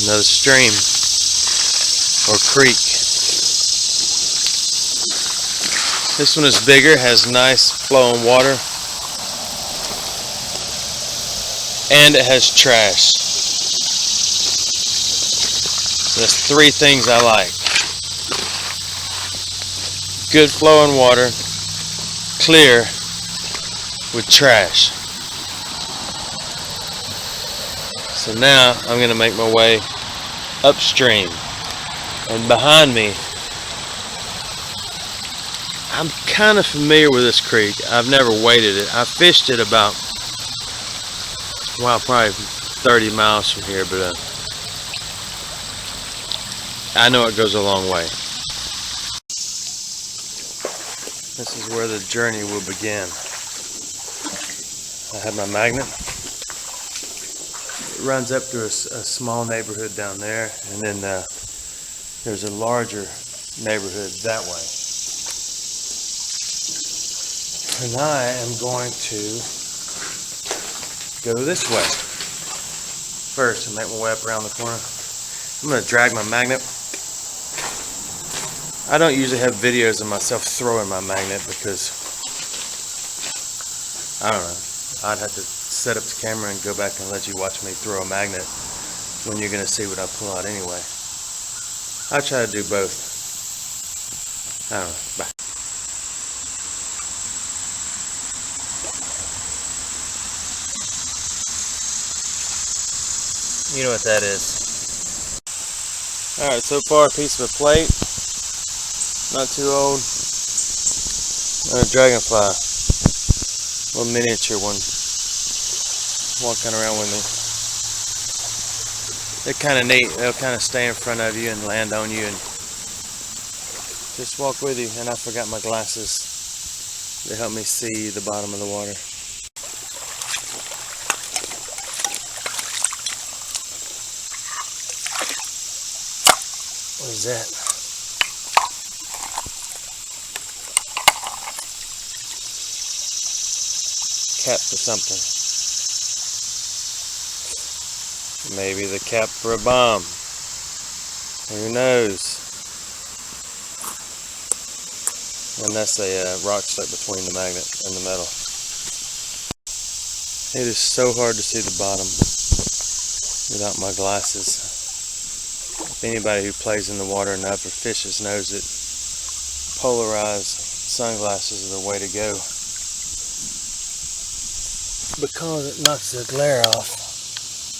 Another stream or creek. This one is bigger, has nice flowing water, and it has trash. That's three things I like. Good flowing water, clear with trash. So now I'm going to make my way upstream, and behind me, I'm kind of familiar with this creek. I've never waded it. I fished it about, well, probably 30 miles from here, but I know it goes a long way. This is where the journey will begin. I have my magnet. It runs up to a small neighborhood down there, and then there's a larger neighborhood that way. And I am going to go this way first and make my way up around the corner. I'm going to drag my magnet. I don't usually have videos of myself throwing my magnet because, I don't know, I'd have to set up the camera and go back and let you watch me throw a magnet when you're going to see what I pull out anyway. I try to do both. I don't know. Bye. You know what that is. Alright, so far a piece of a plate. Not too old. And a dragonfly. A little miniature one. Walking around with me. They're kind of neat. They'll kind of stay in front of you and land on you and just walk with you. And I forgot my glasses. They help me see the bottom of the water. What is that? Cap for something. Maybe the cap for a bomb. Who knows? And that's a rock stuck between the magnet and the metal. It is so hard to see the bottom without my glasses. If anybody who plays in the water enough or fishes knows that polarized sunglasses are the way to go, because it knocks the glare off.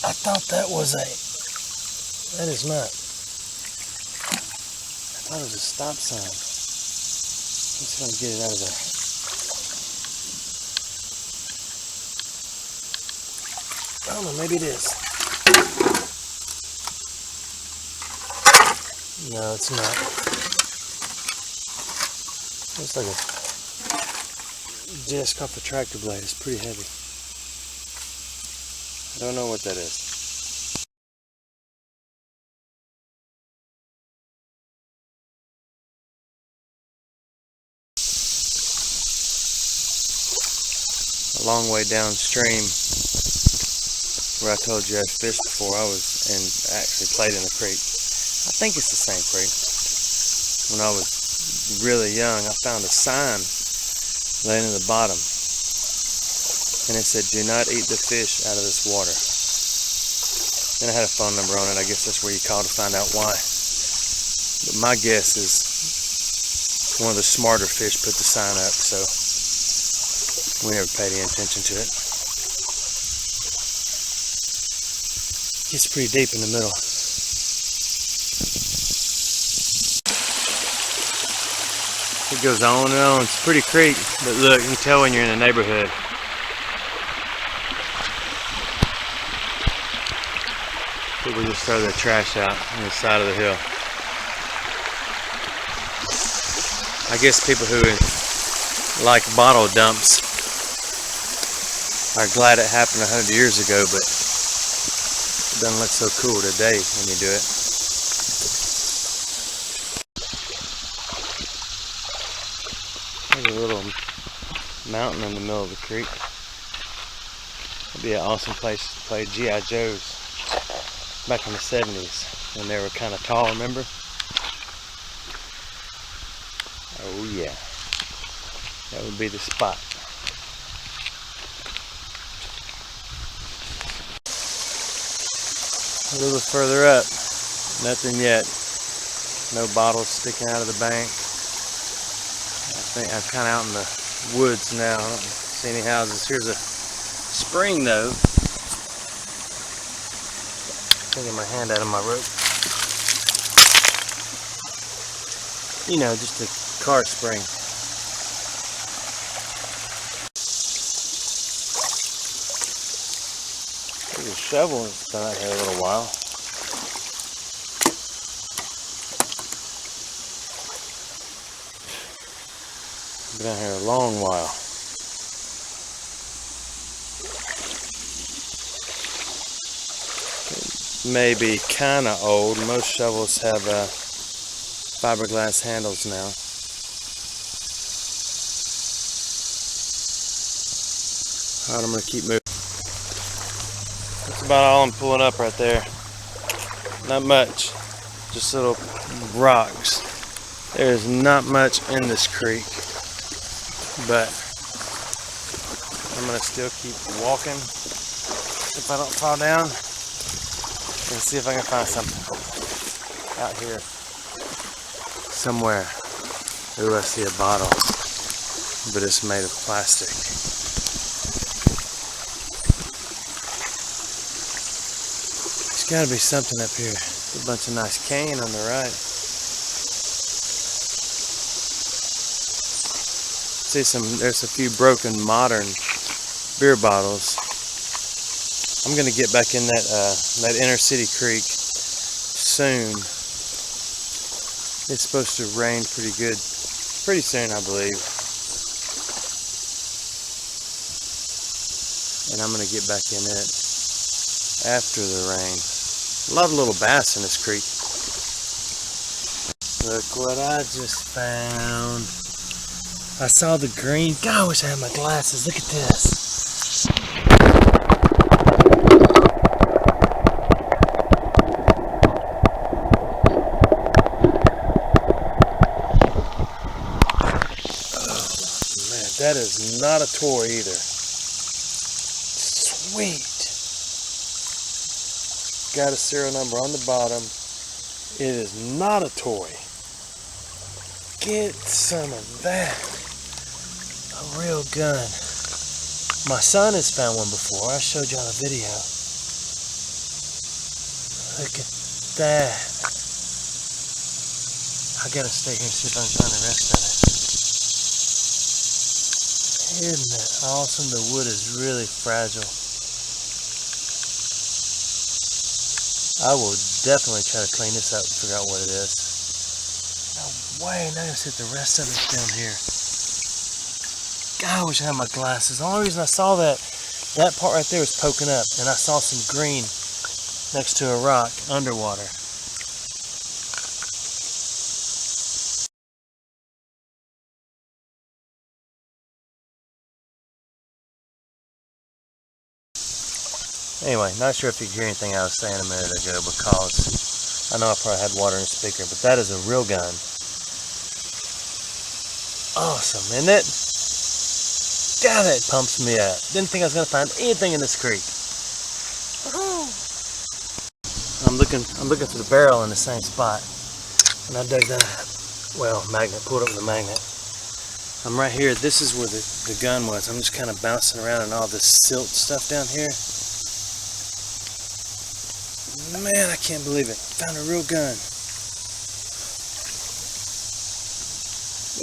I thought that was that is not. I thought it was a stop sign. I'm just going to get it out of there. I don't know, maybe it is. No, it's not. Looks like a disc off a tractor blade. It's pretty heavy. I don't know what that is. A long way downstream, where I told you I fished before, I was and actually played in the creek. I think it's the same creek. When I was really young, I found a sign laying in the bottom, and it said, "Do not eat the fish out of this water." And I had a phone number on it. I guess that's where you call to find out why. But my guess is one of the smarter fish put the sign up, so we never paid any attention to it. It's pretty deep in the middle. It goes on and on. It's a pretty creek, but look, you can tell when you're in the neighborhood. People just throw their trash out on the side of the hill. I guess people who like bottle dumps are glad it happened 100 years ago, but it doesn't look so cool today when you do it. There's a little mountain in the middle of the creek. It'd be an awesome place to play G.I. Joes. back in the 70s when they were kind of tall, remember? Oh yeah, that would be the spot. A little further up, nothing yet. No bottles sticking out of the bank. I think I'm kind of out in the woods now. I don't see any houses. Here's a spring though. Taking my hand out of my rope. You know, just a car spring. There's a shovel that's been out here a little while. Been out here a long while. Maybe kind of old. Most shovels have fiberglass handles now. Alright, I'm going to keep moving. That's about all I'm pulling up right there. Not much. Just little rocks. There's not much in this creek. But I'm going to still keep walking if I don't fall down. And see if I can find something out here somewhere. Ooh, I see a bottle, but it's made of plastic. There's got to be something up here. A bunch of nice cane on the right. See there's a few broken modern beer bottles. I'm gonna get back in that inner city creek soon. It's supposed to rain pretty good, pretty soon, I believe. And I'm gonna get back in it after the rain. A lot of little bass in this creek. Look what I just found. I saw the green. God, I wish I had my glasses. Look at this. That is not a toy either. Sweet. Got a serial number on the bottom. It is not a toy. Get some of that. A real gun. My son has found one before. I showed y'all a video. Look at that. I gotta stay here and see if I can find the rest of it. Isn't that awesome? The wood is really fragile. I will definitely try to clean this up and figure out what it is. No way, now I gotta see the rest of it's down here. God, I wish I had my glasses. The only reason I saw that part right there was poking up, and I saw some green next to a rock underwater. Anyway, not sure if you hear anything I was saying a minute ago, because I know I probably had water in the speaker, but that is a real gun. Awesome, isn't it? God, that pumps me up. Didn't think I was going to find anything in this creek. I'm looking for the barrel in the same spot, and I dug that, well, magnet, pulled up with a magnet. I'm right here. This is where the gun was. I'm just kind of bouncing around in all this silt stuff down here. Man, I can't believe it. Found a real gun.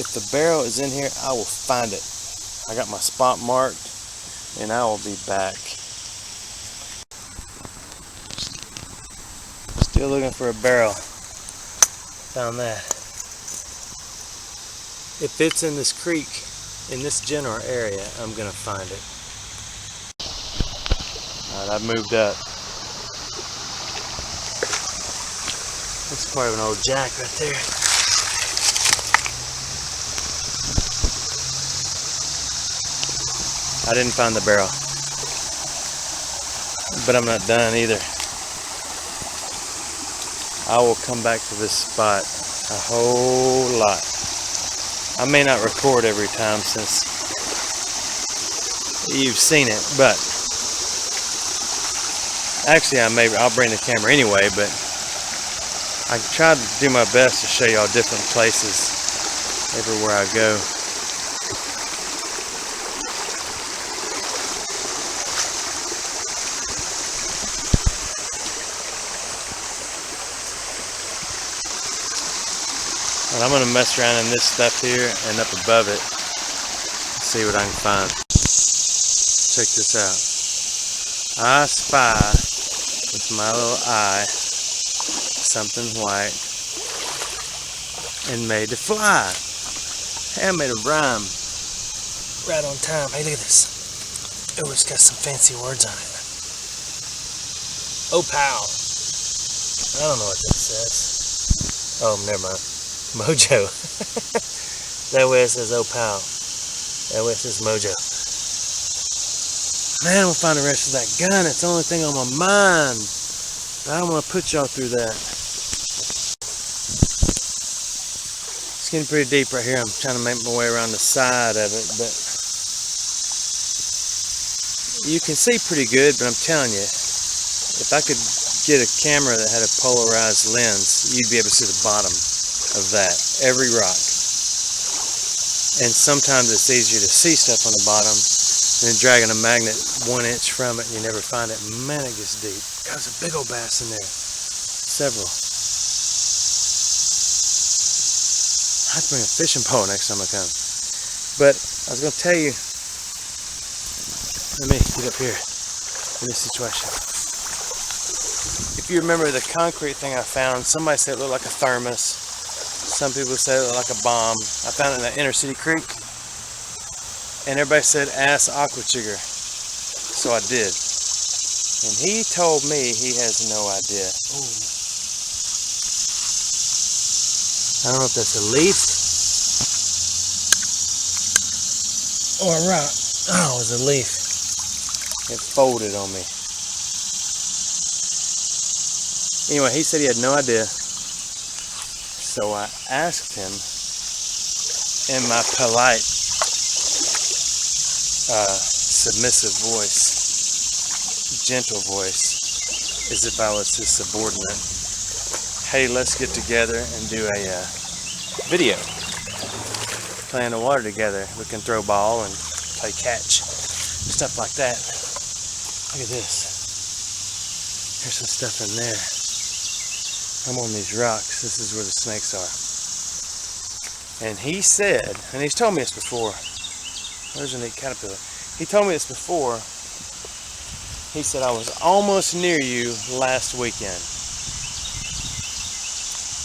If the barrel is in here, I will find it. I got my spot marked, and I will be back. Still looking for a barrel. Found that. If it's in this creek, in this general area, I'm gonna find it. Alright, I've moved up. That's part of an old jack right there. I didn't find the barrel, but I'm not done either. I will come back to this spot a whole lot. I may not record every time since you've seen it, but actually I'll bring the camera anyway, but I try to do my best to show y'all different places everywhere I go. And I'm gonna mess around in this stuff here and up above it, see what I can find. Check this out. I spy with my little eye something white and made it fly. Hey, I made a rhyme. Right on time. Hey, look at this. Oh, it's got some fancy words on it. Oh, pal. I don't know what that says. Oh, never mind. Mojo. That way it says, oh, pal. That way it says Mojo. Man, I'm gonna find the rest of that gun. It's the only thing on my mind. But I don't want to put y'all through that. It's getting pretty deep right here. I'm trying to make my way around the side of it, but you can see pretty good. But I'm telling you, if I could get a camera that had a polarized lens, you'd be able to see the bottom of that, every rock. And sometimes it's easier to see stuff on the bottom than dragging a magnet 1 inch from it and you never find it. Man, it gets deep. God, there's a big old bass in there. Several. I have to bring a fishing pole next time I come. But I was going to tell you, let me get up here in this situation. If you remember the concrete thing I found, somebody said it looked like a thermos. Some people said it looked like a bomb. I found it in the Inner City Creek. And everybody said, ask Aqua Chigger. So I did. And he told me he has no idea. Ooh. I don't know if that's a leaf or a rock. Oh, it was a leaf. It folded on me. Anyway, he said he had no idea. So I asked him in my polite, submissive voice, gentle voice, as if I was his subordinate. Hey, let's get together and do a video. Play in the water together. We can throw ball and play catch, stuff like that. Look at this. There's some stuff in there. I'm on these rocks. This is where the snakes are. And he said, and he's told me this before. There's a neat caterpillar. He told me this before. He said, I was almost near you last weekend.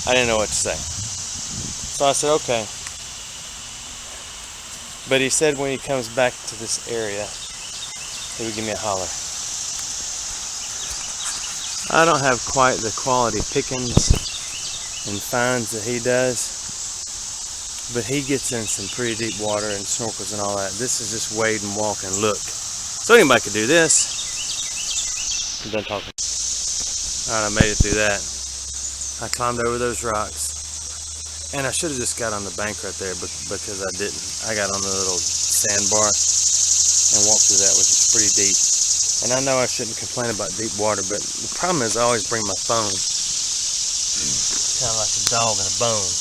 I didn't know what to say. So I said, okay. But he said when he comes back to this area, he would give me a holler. I don't have quite the quality pickings and finds that he does. But he gets in some pretty deep water and snorkels and all that. This is just wade and walk and look. So anybody could do this. I'm done talking. Alright, I made it through that. I climbed over those rocks. And I should have just got on the bank right there because I didn't. I got on the little sandbar and walked through that, which is pretty deep. And I know I shouldn't complain about deep water, but the problem is I always bring my phone. Kind of like a dog and a bone.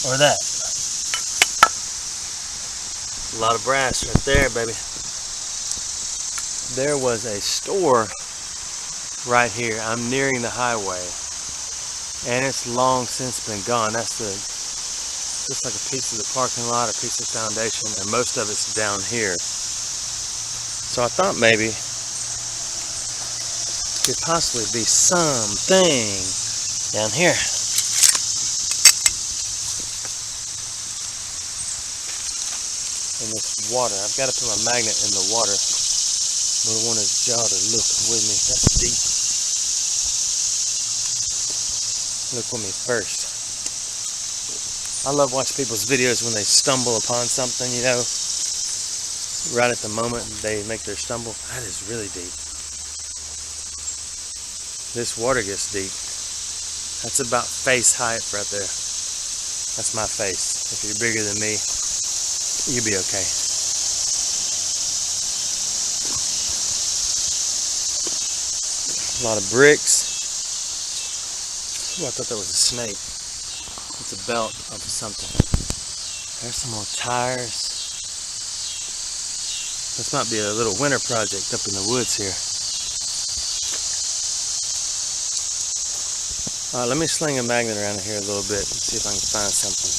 Or that. A lot of brass right there, baby. There was a store right here. I'm nearing the highway. And it's long since been gone. That's just like a piece of the parking lot, a piece of foundation, and most of it's down here. So I thought maybe could possibly be something down here. In this water. I've got to put my magnet in the water. But I want his jaw to look with me. That's deep. Look with me first. I love watching people's videos when they stumble upon something, you know. Right at the moment they make their stumble. That is really deep. This water gets deep. That's about face height right there. That's my face. If you're bigger than me, you'll be okay. A lot of bricks. Oh, I thought that was a snake. It's a belt of something. There's some more tires. This might be a little winter project up in the woods here. Alright, let me sling a magnet around here a little bit and see if I can find something.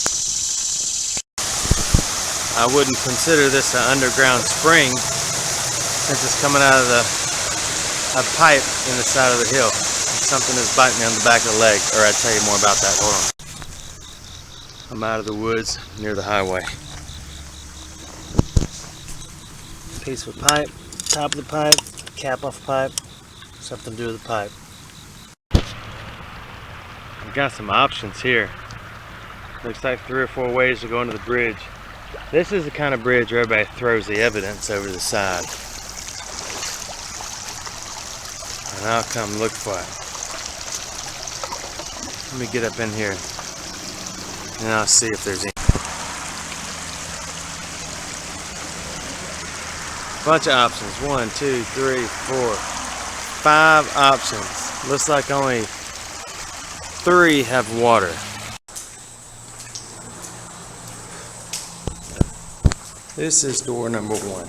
I wouldn't consider this an underground spring since it's coming out of a pipe in the side of the hill. Something is biting me on the back of the leg, or I'd tell you more about that. Hold on. I'm out of the woods near the highway. Piece of pipe, top of the pipe, cap off the pipe, something to do with the pipe. I've got some options here. Looks like 3 or 4 ways to go into the bridge. This is the kind of bridge where everybody throws the evidence over the side. And I'll come look for it. Let me get up in here and I'll see if there's any. Bunch of options. 1, 2, 3, 4, 5 options. Looks like only 3 have water. This is door number 1.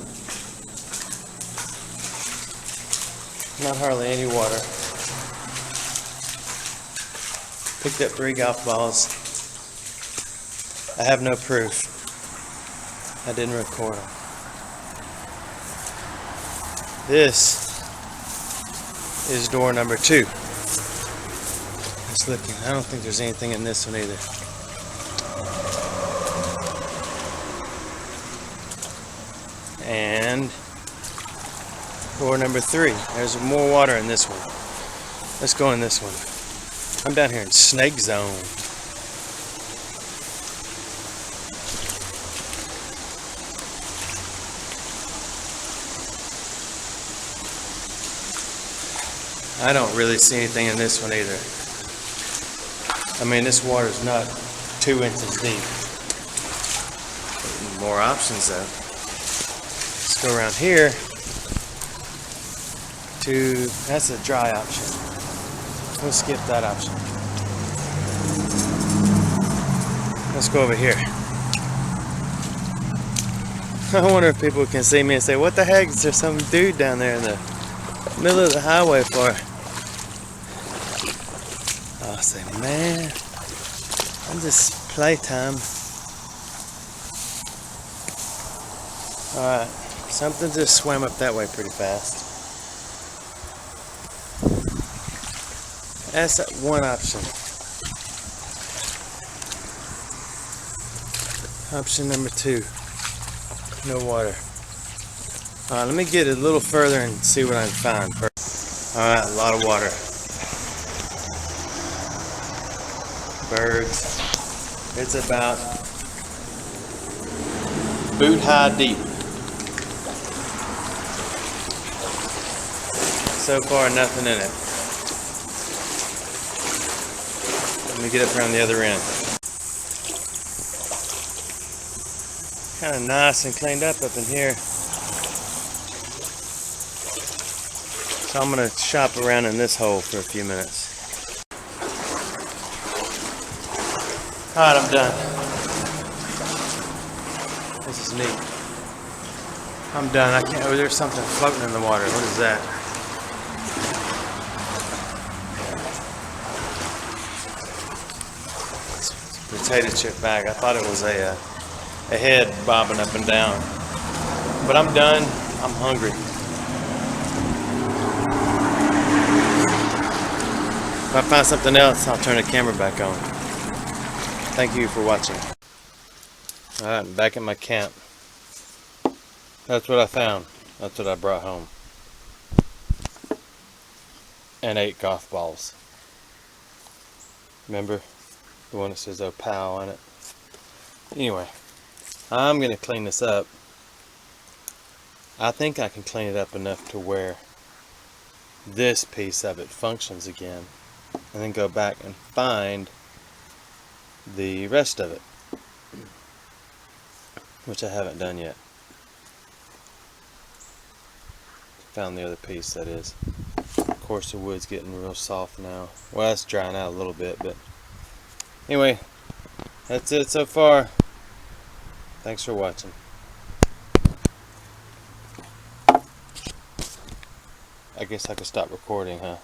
Not hardly any water. Picked up 3 golf balls. I have no proof. I didn't record them. This is door number 2. Just looking. I don't think there's anything in this one either. And door number 3. There's more water in this one. Let's go in this one. I'm down here in Snake Zone. I don't really see anything in this one either. I mean, this water's not 2 inches deep. More options though. Let's go around here to, that's a dry option. We'll skip that option. Let's go over here. I wonder if people can see me and say, what the heck is there some dude down there in the middle of the highway for? I'll say, man, I'm just playtime. Alright, something just swam up that way pretty fast. That's one option. Option number 2. No water. Alright, let me get a little further and see what I can find first. Alright, a lot of water. Birds. It's about boot high deep. So far, nothing in it. Let me get up around the other end. Kind of nice and cleaned up in here. So I'm going to shop around in this hole for a few minutes. Alright, I'm done. This is neat. I'm done. I can't. Oh, there's something floating in the water. What is that? It's a potato chip bag. I thought it was a head bobbing up and down. But I'm done. I'm hungry. If I find something else, I'll turn the camera back on. Thank you for watching. Alright, I'm back at my camp. That's what I found. That's what I brought home. And 8 golf balls. Remember? The one that says Opal on it. Anyway, I'm going to clean this up. I think I can clean it up enough to where this piece of it functions again. and then go back and find the rest of it, which I haven't done yet. Found the other piece, that is. Of course the wood's getting real soft now. Well, it's drying out a little bit, but anyway, that's it so far. Thanks for watching. I guess I could stop recording, huh?